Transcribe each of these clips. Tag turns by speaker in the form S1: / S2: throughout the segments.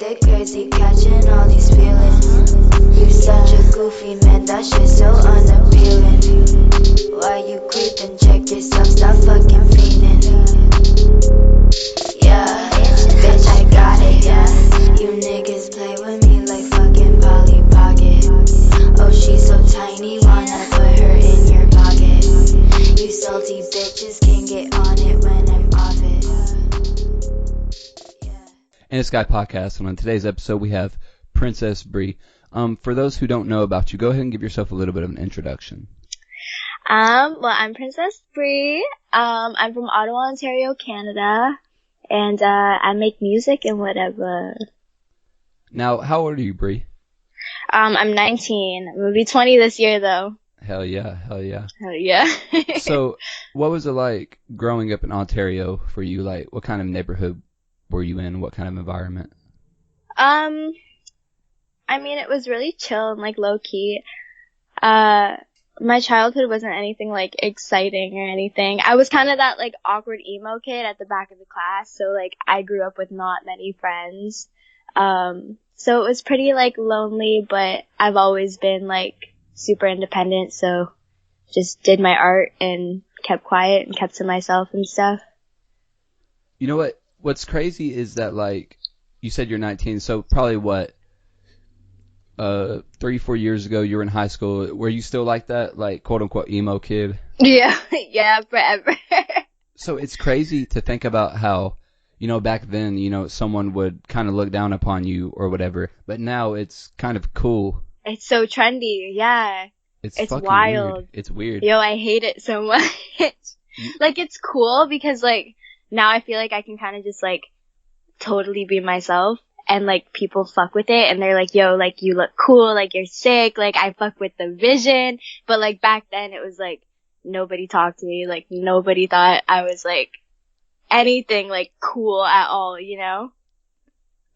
S1: hectic, crazy, catching all these feelings. You such a goofy man, that shit so unappealing. Why you creeping? Check yourself, stop fucking fiending. Yeah, bitch, I got it, yeah. You niggas play with me like fucking Polly Pocket. Oh, she's so tiny, wanna put her in your pocket. You salty bitches can get on it when I'm off it.
S2: And it's Guy Podcast, and on today's episode we have Princess Bri. For those who don't know about you, go ahead and give yourself a little bit of an introduction.
S3: Well, I'm Princess Bri. I'm from Ottawa, Ontario, Canada, and I make music and whatever.
S2: Now, how old are you, Bri?
S3: I'm 19. I'm gonna be 20 this year, though.
S2: Hell yeah, hell yeah.
S3: Hell yeah.
S2: So, what was it like growing up in Ontario for you? Like, what kind of neighborhood were you in? What kind of environment?
S3: I mean, it was really chill and, like, low-key. My childhood wasn't anything, like, exciting or anything. I was kind of that, like, awkward emo kid at the back of the class, so, like, I grew up with not many friends. So it was pretty, like, lonely, but I've always been, like, super independent, so just did my art and kept quiet and kept to myself and stuff.
S2: You know what? What's crazy is that, like, you said you're 19, so probably what, 3-4 years ago you were in high school. Were you still like that, like, quote-unquote emo kid?
S3: Yeah, yeah, forever.
S2: So it's crazy to think about how, you know, back then, you know, someone would kind of look down upon you or whatever, but now it's kind of cool.
S3: It's so trendy, yeah.
S2: It's
S3: It's
S2: fucking
S3: wild.
S2: weird. It's weird.
S3: Yo, I hate it so much. Like, it's cool because, like, now I feel like I can kind of just, like, totally be myself, and, like, people fuck with it, and they're like, yo, like, you look cool, like, you're sick, like, I fuck with the vision, but, like, back then it was, like, nobody talked to me, like, nobody thought I was, like, anything, like, cool at all, you know?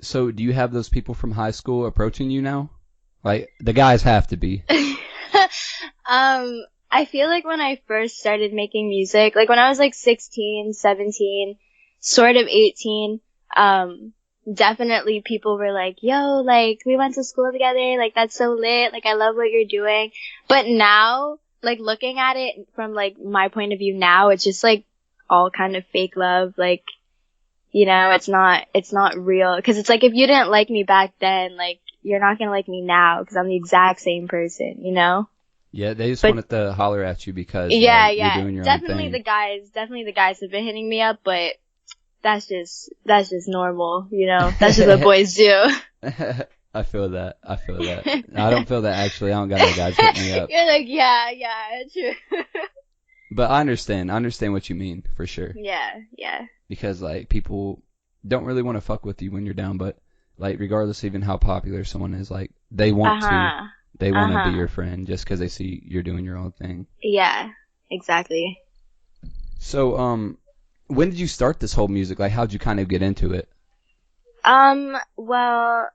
S2: So do you have those people from high school approaching you now? Like, the guys have to be.
S3: I feel like when I first started making music, like when I was like 16, 17, sort of 18, definitely people were like, yo, like, we went to school together, like, that's so lit, like, I love what you're doing. But now, like, looking at it from, like, my point of view now, it's just, like, all kind of fake love, like, you know, it's not real. Because it's like, if you didn't like me back then, like, you're not gonna like me now, because I'm the exact same person, you know?
S2: Yeah, they just wanted to holler at you because
S3: yeah,
S2: you're doing your
S3: definitely
S2: own thing.
S3: Definitely the guys have been hitting me up, but that's just normal, you know? That's just what boys do.
S2: I feel that. I don't feel that, actually. I don't got no guys hitting me up.
S3: You're like, yeah, true.
S2: But I understand what you mean, for sure.
S3: Yeah.
S2: Because, like, people don't really want to fuck with you when you're down, but, like, regardless even how popular someone is, like, they want to. They want to be your friend just because they see you're doing your own thing.
S3: Yeah, exactly.
S2: So, when did you start this whole music? Like, how'd you kind of get into it?
S3: Well,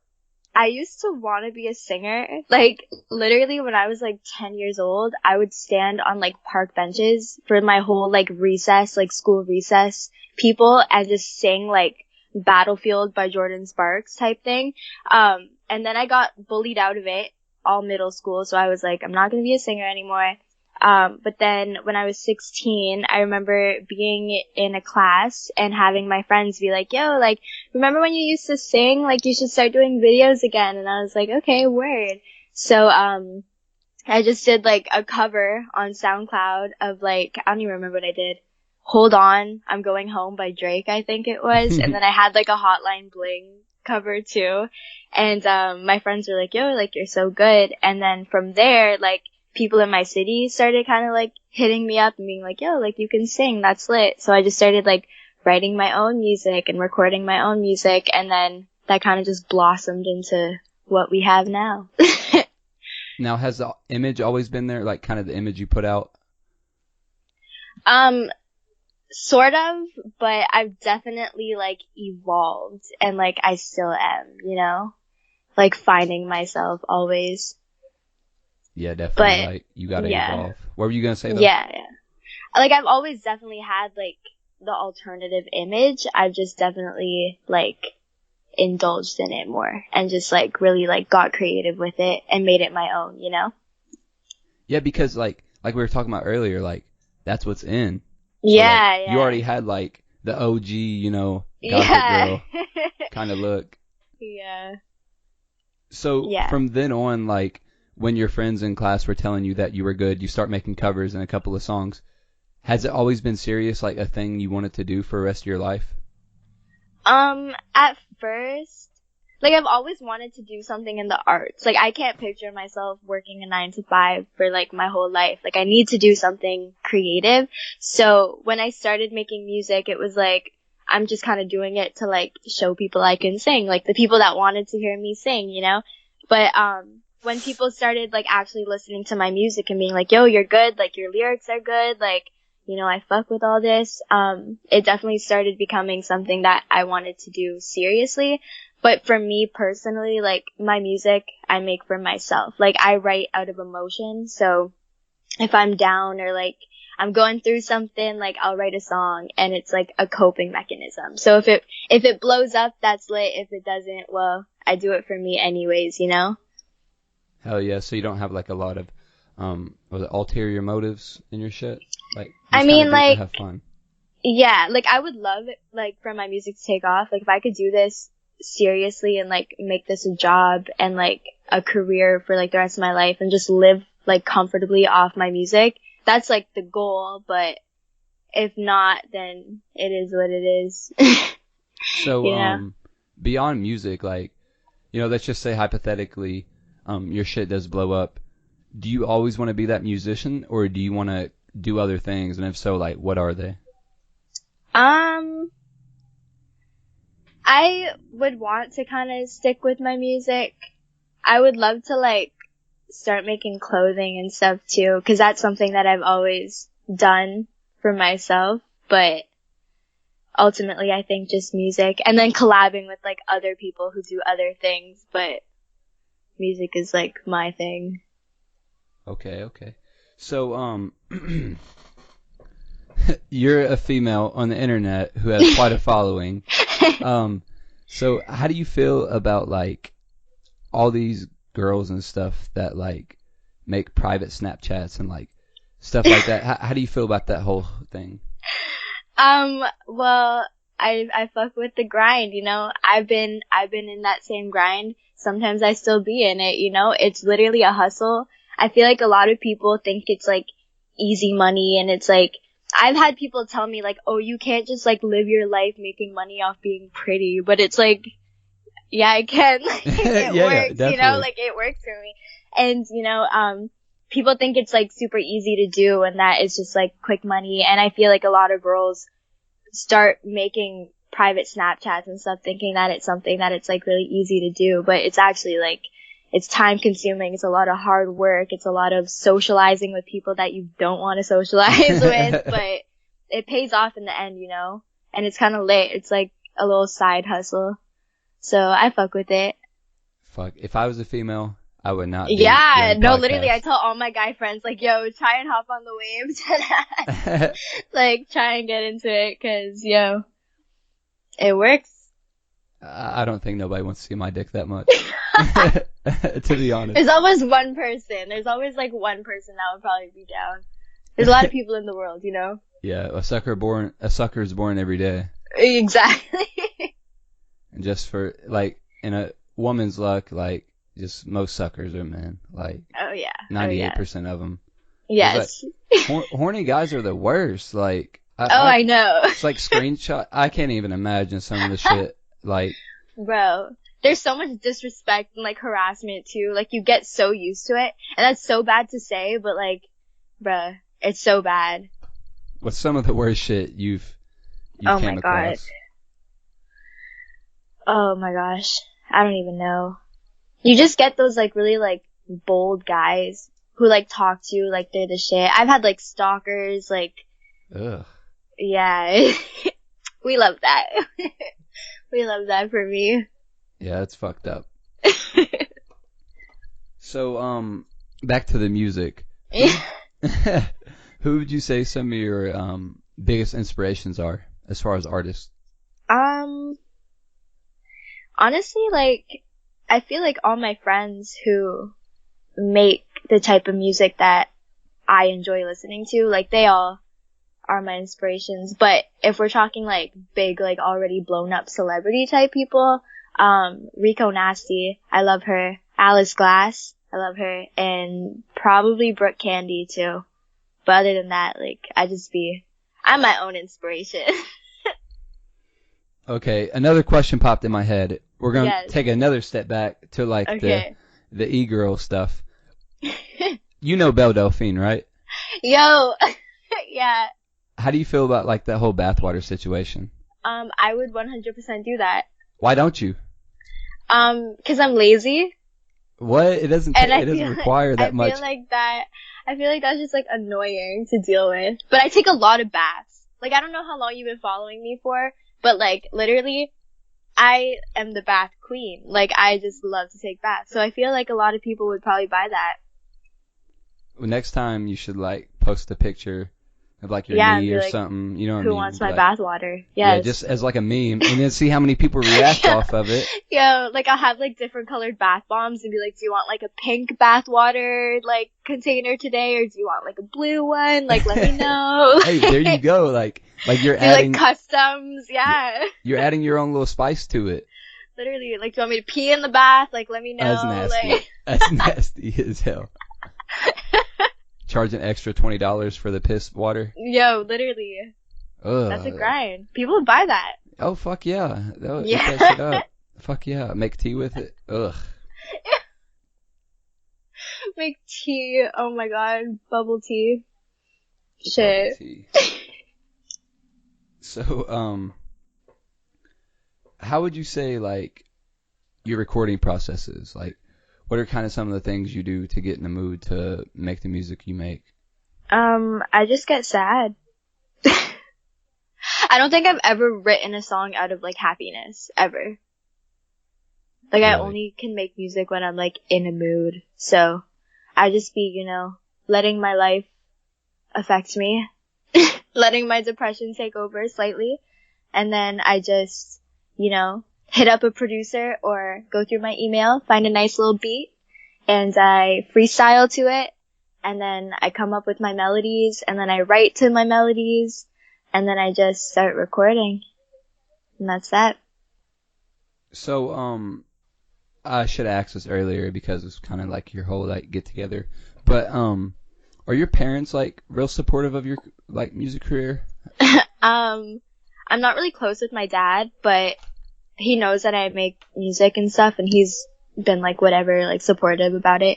S3: I used to want to be a singer. Like, literally when I was, like, 10 years old, I would stand on, like, park benches for my whole, like, recess, like, school recess people and just sing, like, Battlefield by Jordan Sparks type thing. And then I got bullied out of it all middle school, so I was like, I'm not gonna be a singer anymore. But then when I was 16, I remember being in a class and having my friends be like, yo, like, remember when you used to sing? Like, you should start doing videos again. And I was like, okay, word. So, I just did, like, a cover on SoundCloud of, like, I don't even remember what I did. Hold On, I'm Going Home by Drake, I think it was. And then I had, like, a Hotline Bling cover too. And, my friends were like, yo, like, you're so good. And then from there, like, people in my city started kind of, like, hitting me up and being like, yo, like, you can sing, that's lit. So I just started, like, writing my own music and recording my own music, and then that kind of just blossomed into what we have now.
S2: Now, has the image always been there, like, kind of the image you put out?
S3: Sort of, but I've definitely, like, evolved, and, like, I still am, you know? Like, finding myself always.
S2: Yeah, definitely.
S3: But,
S2: like, you gotta evolve. What were you gonna say, though?
S3: Yeah. Like, I've always definitely had, like, the alternative image. I've just definitely, like, indulged in it more and just like really like got creative with it and made it my own, you know?
S2: Yeah, because like we were talking about earlier, like that's what's in.
S3: Yeah,
S2: like, you already had like the OG, you know, gothic girl kind of look.
S3: Yeah.
S2: So from then on, like when your friends in class were telling you that you were good, you start making covers and a couple of songs. Has it always been serious, like a thing you wanted to do for the rest of your life?
S3: At first, like I've always wanted to do something in the arts. Like I can't picture myself working a 9 to 5 for like my whole life. Like I need to do something creative. So when I started making music, it was like, I'm just kind of doing it to like show people I can sing, like the people that wanted to hear me sing, you know? But, when people started like actually listening to my music and being like, yo, you're good, like your lyrics are good, like, you know, I fuck with all this, it definitely started becoming something that I wanted to do seriously. But for me personally, like my music, I make for myself. Like I write out of emotion. So if I'm down or like I'm going through something, like I'll write a song and it's like a coping mechanism. So if it blows up, that's lit. If it doesn't, well, I do it for me anyways, you know?
S2: Hell yeah. So you don't have like a lot of, was it ulterior motives in your shit? Like,
S3: I mean, like,
S2: to have fun.
S3: Yeah, like I would love it, like for my music to take off. Like if I could do this seriously and like make this a job and like a career for like the rest of my life and just live like comfortably off my music, that's like the goal. But if not, then it is what it is.
S2: So,
S3: yeah.
S2: Beyond music, like, you know, let's just say hypothetically, your shit does blow up. Do you always want to be that musician, or do you want to do other things? And if so, like, what are they?
S3: I would want to kind of stick with my music. I would love to like start making clothing and stuff too, because that's something that I've always done for myself. But ultimately, I think just music, and then collabing with like other people who do other things. But music is like my thing.
S2: Okay. So, you're a female on the internet who has quite a following. So how do you feel about like all these girls and stuff that like make private Snapchats and like stuff like that? How do you feel about that whole thing?
S3: Well, I fuck with the grind, you know. I've been in that same grind. Sometimes I still be in it, you know. It's literally a hustle. I feel like a lot of people think it's like easy money, and it's like, I've had people tell me like, oh, you can't just like live your life making money off being pretty, but it's like, yeah, I can. It works, you know, like it works for me. And, you know, people think it's like super easy to do and that it's just like quick money. And I feel like a lot of girls start making private Snapchats and stuff thinking that it's something that it's like really easy to do, but it's actually like, it's time consuming. It's a lot of hard work. It's a lot of socializing with people that you don't want to socialize with, but it pays off in the end, you know, and it's kind of lit. It's like a little side hustle. So I fuck with it.
S2: Fuck. If I was a female, I would not be
S3: Yeah, no,
S2: podcast.
S3: Literally, I tell all my guy friends, like, yo, try and hop on the waves to that. Like, try and get into it, cause, yo, it works.
S2: I don't think nobody wants to see my dick that much. To be honest.
S3: There's always one person. There's always, like, one person that would probably be down. There's a lot of people in the world, you know?
S2: Yeah, a sucker is born every day.
S3: Exactly.
S2: And just for, like, in a woman's luck, like, just most suckers are men. Like,
S3: oh yeah,
S2: 98% of them.
S3: Yes.
S2: Like, horny guys are the worst. Like,
S3: I know.
S2: It's like screenshot. I can't even imagine some of the shit. Like,
S3: bro, there's so much disrespect and like harassment too. Like, you get so used to it, and that's so bad to say, but like, bruh, it's so bad.
S2: What's some of the worst shit you've came across?
S3: Oh my gosh, I don't even know. You just get those like really like bold guys who like talk to you like they're the shit. I've had like stalkers, like,
S2: ugh.
S3: Yeah, we love that. We love that for me.
S2: Yeah, it's fucked up. So, back to the music. Who would you say some of your biggest inspirations are as far as artists?
S3: Honestly, like, I feel like all my friends who make the type of music that I enjoy listening to, like, they all are my inspirations. But if we're talking, like, big, like, already blown up celebrity type people, Rico Nasty, I love her. Alice Glass, I love her. And probably Brooke Candy, too. But other than that, like, I'm my own inspiration.
S2: Okay, another question popped in my head. We're going to
S3: Yes.
S2: take another step back to, like,
S3: Okay.
S2: the e-girl stuff. You know Belle Delphine, right?
S3: Yo! Yeah.
S2: How do you feel about, like, that whole bathwater situation?
S3: I would 100% do that.
S2: Why don't you?
S3: 'Cause I'm lazy.
S2: What? It doesn't require that much.
S3: I feel like that's just, like, annoying to deal with. But I take a lot of baths. Like, I don't know how long you've been following me for, but, like, literally, I am the bath queen. Like, I just love to take baths. So I feel like a lot of people would probably buy that.
S2: Well, next time you should, like, post a picture of, like, your
S3: Yeah, and
S2: knee
S3: be
S2: or
S3: like,
S2: something. You know what I mean?
S3: Who wants
S2: Be
S3: my
S2: like,
S3: bath water?
S2: Yeah,
S3: Yes.
S2: just as, like, a meme. And then see how many people react off of it.
S3: Yeah, like, I'll have, like, different colored bath bombs and be like, do you want, like, a pink bath water, like, container today, or do you want, like, a blue one? Like, let me know.
S2: Hey, there you go. Like you're
S3: Do,
S2: adding,
S3: like, customs, yeah.
S2: you're adding your own little spice to it.
S3: Literally, like, do you want me to pee in the bath? Like, let me know.
S2: That's nasty.
S3: Like,
S2: That's nasty as hell. Charge an extra $20 for the piss water.
S3: yo, literally.
S2: Ugh.
S3: That's a grind. People would buy that.
S2: Oh, fuck yeah. They'll eat
S3: Yeah.
S2: that shit up. Fuck yeah. Make tea with it. Ugh.
S3: Make tea. Oh my god. Bubble tea. Shit.
S2: Bubble tea. So, how would you say, like, your recording process is? Like, what are kind of some of the things you do to get in the mood to make the music you make?
S3: I just get sad. I don't think I've ever written a song out of, like, happiness. Ever. Like, I
S2: Really?
S3: only can make music when I'm, like, in a mood. So, I just be, you know, letting my life affect me. Letting my depression take over slightly. And then I just, you know, hit up a producer or go through my email, find a nice little beat, and I freestyle to it. And then I come up with my melodies, and then I write to my melodies, and then I just start recording. And that's that.
S2: So, I should have asked this earlier because it's kind of like your whole, like, get together. But, are your parents, like, real supportive of your, like, music career?
S3: I'm not really close with my dad, but he knows that I make music and stuff, and he's been, like, whatever, like, supportive about it.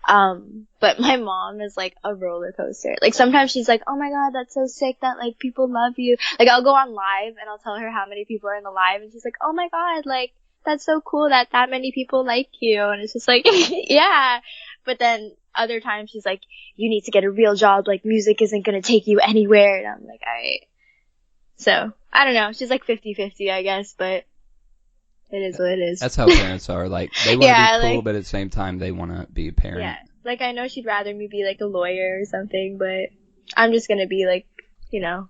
S3: But my mom is, like, a roller coaster. Like, sometimes she's like, oh my god, that's so sick that, like, people love you. Like, I'll go on live, and I'll tell her how many people are in the live, and she's like, oh my god, like, that's so cool that many people like you. And it's just like, yeah. But then other times she's like, you need to get a real job. Like, music isn't going to take you anywhere. And I'm like, alright. So, I don't know. She's like 50-50, I guess, but it is what it is.
S2: That's how parents are. Like, they want to
S3: Yeah,
S2: be cool,
S3: like-
S2: but at the same time, they want to be a parent.
S3: Yeah. Like, I know she'd rather me be like a lawyer or something, but I'm just going to be like, you know,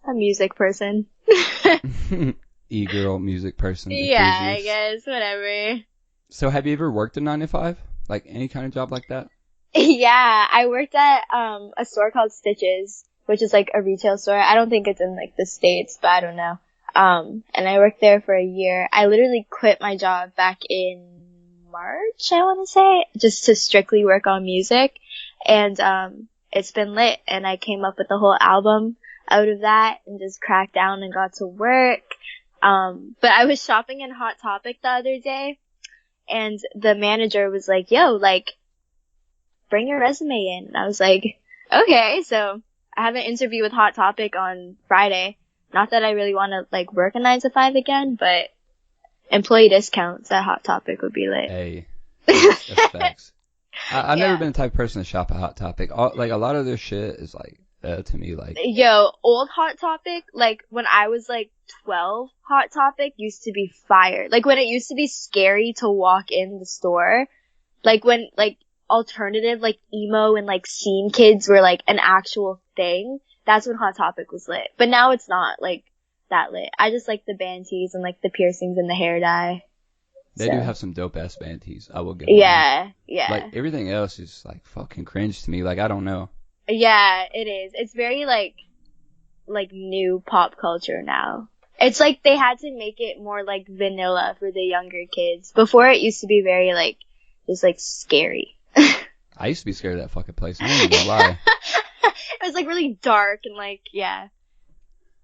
S3: a music person.
S2: E-girl music person.
S3: Yeah, I
S2: enthusiast.
S3: guess. Whatever.
S2: So have you ever worked a 9 to 5? Like any kind of job like that?
S3: Yeah, I worked at a store called Stitches, which is like a retail store. I don't think it's in like the States, but I don't know. And I worked there for a year. I literally quit my job back in March, I want to say, just to strictly work on music. And it's been lit, and I came up with the whole album out of that and just cracked down and got to work. But I was shopping in Hot Topic the other day, and the manager was like, yo, like, bring your resume in. And I was like, okay. So I have an interview with Hot Topic on Friday. Not that I really want to, like, work a 9 to 5 again, but employee discounts at Hot Topic would be lit.
S2: Hey, that's facts. I've
S3: Yeah.
S2: never been the type of person to shop at Hot Topic. Like, a lot of their shit is, like, to me, like...
S3: Yo, old Hot Topic, like, when I was, like, 12, Hot Topic used to be fire. Like, when it used to be scary to walk in the store. Like, when, like, alternative, like, emo and, like, scene kids were, like, an actual thing. That's when Hot Topic was lit. But now it's not. Like, that lit. I just like the band tees and like the piercings and the hair dye.
S2: They
S3: So.
S2: do have some dope ass band tees. I will give them that.
S3: Yeah, yeah.
S2: Like everything else is like fucking cringe to me. Like I don't know.
S3: Yeah, it is. It's very like new pop culture now. It's like they had to make it more like vanilla for the younger kids. Before it used to be very like just like scary.
S2: I used to be scared of that fucking place. I ain't even gonna lie.
S3: It was like really dark and like yeah.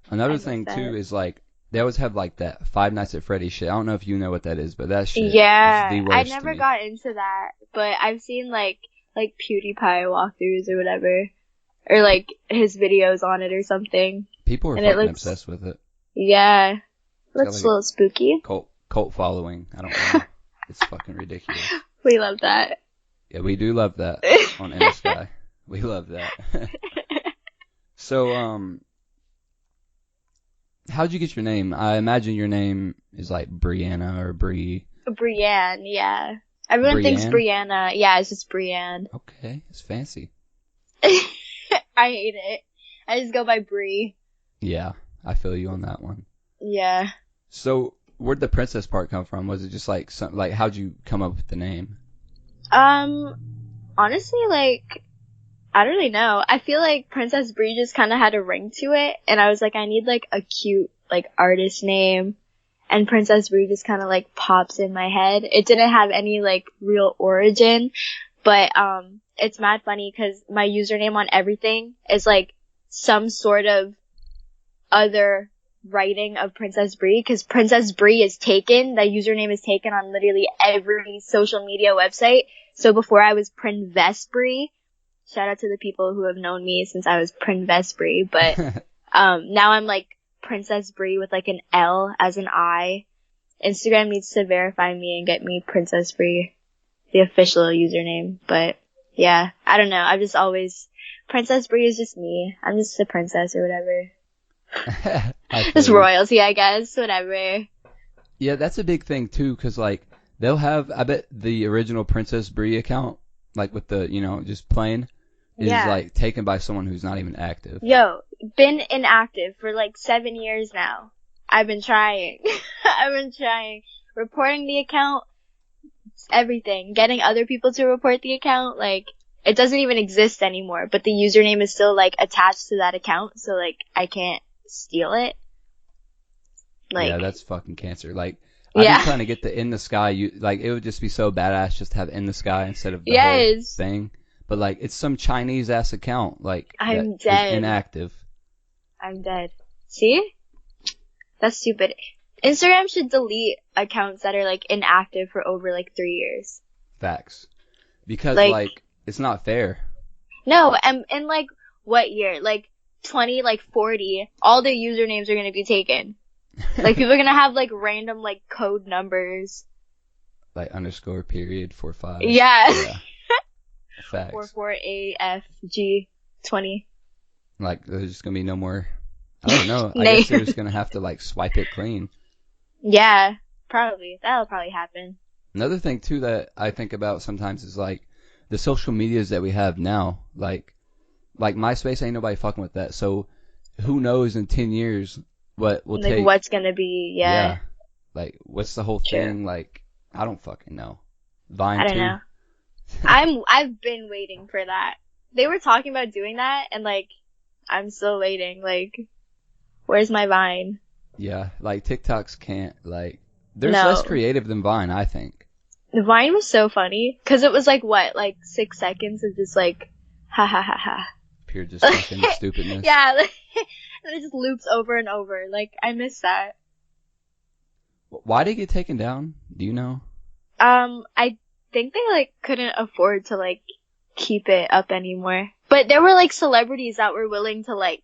S2: Another thing too is like they always have like that Five Nights at Freddy's shit. I don't know if you know what that is, but that shit is the worst
S3: I
S2: to
S3: never
S2: me.
S3: got into that, but I've seen like PewDiePie walkthroughs or whatever, or like his videos on it or something.
S2: People are
S3: And it
S2: fucking
S3: looks-
S2: obsessed with it.
S3: Yeah, looks
S2: like
S3: a little spooky.
S2: Cult following. I don't know. It's fucking ridiculous.
S3: We love that.
S2: Yeah, we do love that on In the Sky. We love that. So, how'd you get your name? I imagine your name is like Brianna or Bri.
S3: Brienne, yeah. Everyone thinks
S2: Brienne?
S3: Brianna. Yeah, it's just Brienne.
S2: Okay, it's fancy.
S3: I hate it. I just go by Bri.
S2: Yeah, I feel you on that one.
S3: Yeah.
S2: So, where'd the princess part come from? Was it just like how'd you come up with the name?
S3: Honestly, like, I don't really know. I feel like Princess Bri just kind of had a ring to it, and I was like, I need like a cute like artist name, and Princess Bri just kind of like pops in my head. It didn't have any like real origin, but it's mad funny because my username on everything is like some sort of other writing of Princess Bri, because Princess Bri is taken. The username is taken on literally every social media website. So before I was PRINCESSBRI, shout out to the people who have known me since I was PRINCESSBRI, but now I'm like Princess Bri with like an L as an I. Instagram needs to verify me and get me Princess Bri, the official username. But yeah, I don't know. I've just always Princess Bri is just me. I'm just a princess or whatever. Just royalty, I guess. Whatever.
S2: Yeah, that's a big thing too, because like they'll have, I bet the original Princess Bri account, like with the, just plain, is like taken by someone who's not even active.
S3: Yo, been inactive for like 7 years now. I've been trying. Reporting the account, everything. Getting other people to report the account, like, it doesn't even exist anymore, but the username is still like attached to that account, so like I can't steal it. Like,
S2: yeah, that's fucking cancer. Like, I've been trying to get the In the Sky. It would just be so badass just to have In the Sky instead of the whole thing. But like, it's some Chinese ass account. Like,
S3: I'm
S2: that
S3: dead.
S2: is inactive.
S3: I'm dead. See? That's stupid. Instagram should delete accounts that are like inactive for over like 3 years.
S2: Facts. Because like it's not fair.
S3: No, and in like what year? Like 2040, all their usernames are gonna be taken. Like, people are gonna have, like, random, like, code numbers.
S2: Like, _ period 45.
S3: Yeah.
S2: Facts.
S3: 44AFG20.
S2: Like, there's just gonna be no more, I don't know. I guess they're just gonna have to, like, swipe it clean.
S3: Yeah, probably. That'll probably happen.
S2: Another thing, too, that I think about sometimes is, like, the social medias that we have now. Like MySpace, ain't nobody fucking with that. So, who knows in 10 years what will take.
S3: What's gonna be, yeah.
S2: Like, what's the whole thing? Like, I don't fucking know. Vine,
S3: I don't know. I've been waiting for that. They were talking about doing that, and, like, I'm still waiting. Like, where's my Vine?
S2: Yeah, like, TikToks can't, like, they're less creative than Vine, I think.
S3: The Vine was so funny, because it was, like, what? Like, 6 seconds of just, like, ha ha ha ha.
S2: Pure just fucking stupidness.
S3: Yeah, like, and it just loops over and over. Like, I miss that.
S2: Why did it get taken down? Do you know?
S3: I think they, like, couldn't afford to, like, keep it up anymore. But there were, like, celebrities that were willing to, like,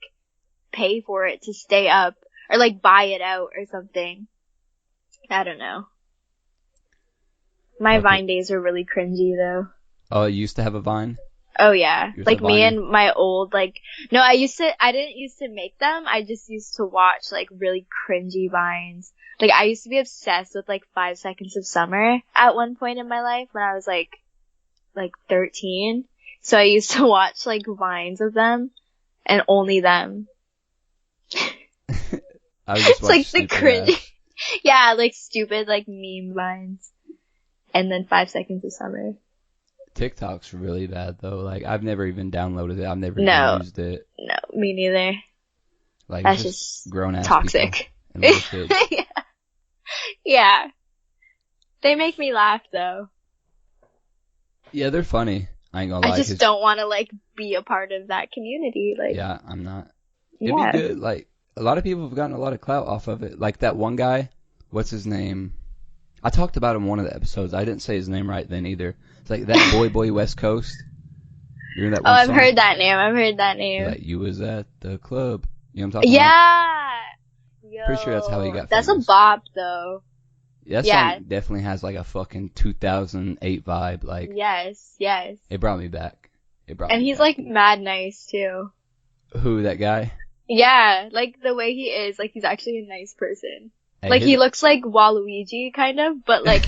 S3: pay for it to stay up. Or, like, buy it out or something. I don't know. My Vine days were really cringy, though.
S2: Oh, you used to have a Vine?
S3: Oh, yeah. Like, me
S2: Viner?
S3: and my old, like... No, I didn't used to make them. I just used to watch, like, really cringy Vines. Like, I used to be obsessed with, like, 5 Seconds of Summer at one point in my life when I was, like 13. So I used to watch, like, Vines of them. And only them.
S2: I would just
S3: It's
S2: watch
S3: like the
S2: stupid
S3: cringe.
S2: ass.
S3: Yeah, like stupid like meme lines. And then 5 Seconds of Summer.
S2: TikTok's really bad though. Like I've never even downloaded it. I've never
S3: No.
S2: even used it.
S3: No, me neither.
S2: Like
S3: That's
S2: it's
S3: just
S2: grown ass people
S3: toxic.
S2: and little kids.
S3: Yeah. Yeah. They make me laugh though.
S2: Yeah, they're funny. I ain't gonna lie.
S3: I just
S2: 'cause-
S3: don't want to like be a part of that community. Like,
S2: Yeah, I'm not. It'd
S3: yeah.
S2: be good. Like a lot of people have gotten a lot of clout off of it. Like that one guy. What's his name? I talked about him in one of the episodes. I didn't say his name right then either. It's like that boy West Coast. You hear that
S3: Oh,
S2: one
S3: I've
S2: song?
S3: heard that name. I've heard that name.
S2: Like you was at the club. You know what I'm talking about?
S3: Yeah. Yo.
S2: Pretty sure that's how he got
S3: That's
S2: famous.
S3: a bop though.
S2: That
S3: Yeah.
S2: song definitely has like a fucking 2008 vibe. Like
S3: Yes.
S2: it brought me back.
S3: And he's like mad nice too.
S2: Who, that guy?
S3: Yeah, like the way he is, like he's actually a nice person.
S2: Hey,
S3: Like he looks like Waluigi kind of, but like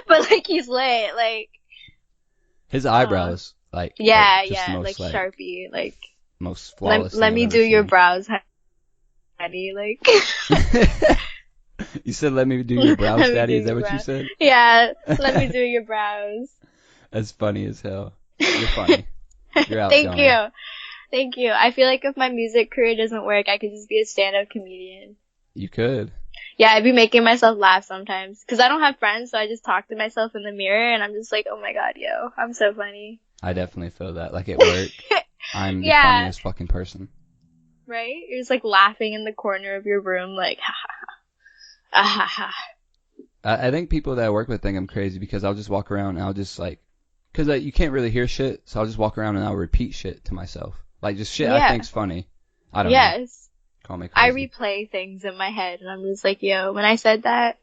S3: but like he's lit, like
S2: his eyebrows, like
S3: yeah,
S2: are just
S3: yeah,
S2: the
S3: like
S2: most,
S3: Sharpie, like
S2: most flawless.
S3: let
S2: thing
S3: me
S2: I've
S3: do
S2: ever
S3: your
S2: seen.
S3: brows, honey, like
S2: You said let me do your brows,
S3: Let me
S2: daddy.
S3: do
S2: Is that
S3: your
S2: what you
S3: brows.
S2: said?
S3: yeah, let me do your brows.
S2: That's funny as hell. You're funny. You're out.
S3: Thank you. Thank you. I feel like if my music career doesn't work, I could just be a stand-up comedian.
S2: You could.
S3: Yeah, I'd be making myself laugh sometimes. Cause I don't have friends, so I just talk to myself in the mirror and I'm just like, oh my god, yo, I'm so funny.
S2: I definitely feel that. Like at work, I'm the
S3: Yeah.
S2: funniest fucking person.
S3: Right? You're just like laughing in the corner of your room, like, ha ha ha. Ah ha ha.
S2: I think people that I work with think I'm crazy because I'll just walk around and I'll just like, because you can't really hear shit, so I'll just walk around and I'll repeat shit to myself. Like just shit I
S3: Yeah.
S2: think's funny. I don't know.
S3: Yes.
S2: Call me
S3: I
S2: crazy.
S3: replay things in my head and I'm just like, yo, when I said that,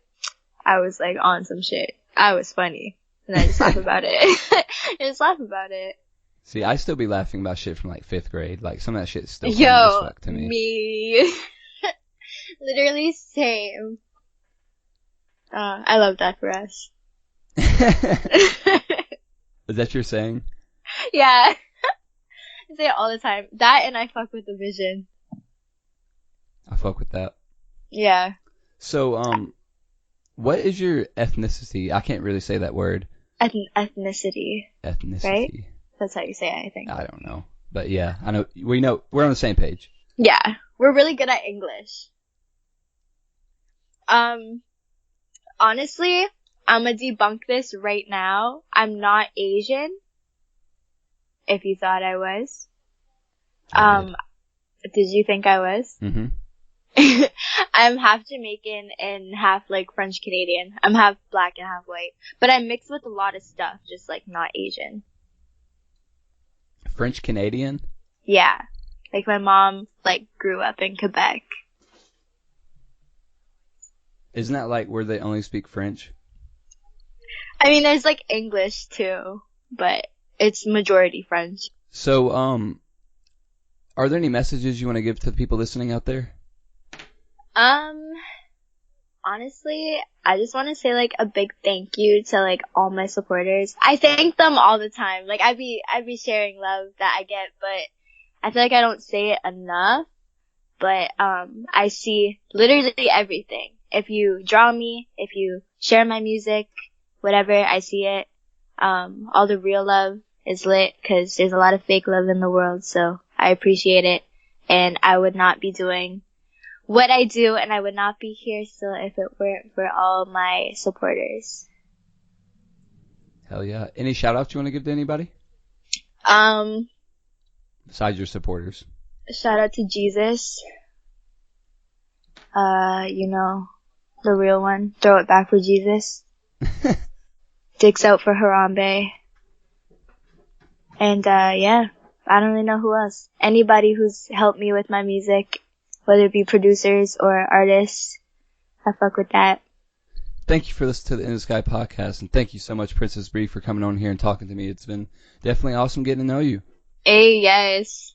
S3: I was like on some shit. I was funny. And I just laugh about it. I just laugh about it.
S2: See, I still be laughing about shit from like 5th grade. Like some of that shit's still funny as
S3: Yo,
S2: fuck to me.
S3: me. Literally same. I love that for us.
S2: Is that your saying?
S3: Yeah. I say it all the time. That and I fuck with the vision.
S2: I fuck with that.
S3: Yeah.
S2: So, what is your ethnicity? I can't really say that word.
S3: Ethnicity.
S2: Ethnicity.
S3: Right? That's how you say it, I think.
S2: I don't know. But yeah, I know. We know. We're on the same page.
S3: Yeah. We're really good at English. Honestly, I'm gonna debunk this right now. I'm not Asian. If you thought I was. Did you think I was?
S2: Mm-hmm.
S3: I'm half Jamaican and half like French Canadian. I'm half black and half white. But I'm mixed with a lot of stuff, just like not Asian.
S2: French Canadian?
S3: Yeah. Like my mom like grew up in Quebec.
S2: Isn't that like where they only speak French?
S3: I mean there's like English too, but it's majority French.
S2: So, are there any messages you want to give to the people listening out there?
S3: Honestly, I just want to say like a big thank you to like all my supporters. I thank them all the time. Like I'd be sharing love that I get, but I feel like I don't say it enough. But I see literally everything. If you draw me, if you share my music, whatever, I see it. All the real love is lit because there's a lot of fake love in the world, so I appreciate it. And I would not be doing what I do, and I would not be here still if it weren't for all my supporters.
S2: Hell yeah. Any shout outs you want to give to anybody? Besides your supporters.
S3: Shout out to Jesus. You know, the real one. Throw it back for Jesus. Dicks out for Harambe. And, yeah. I don't really know who else. Anybody who's helped me with my music, whether it be producers or artists, I fuck with that.
S2: Thank you for listening to the In the Sky podcast, and thank you so much, Princess Bri, for coming on here and talking to me. It's been definitely awesome getting to know you.
S3: Hey, yes.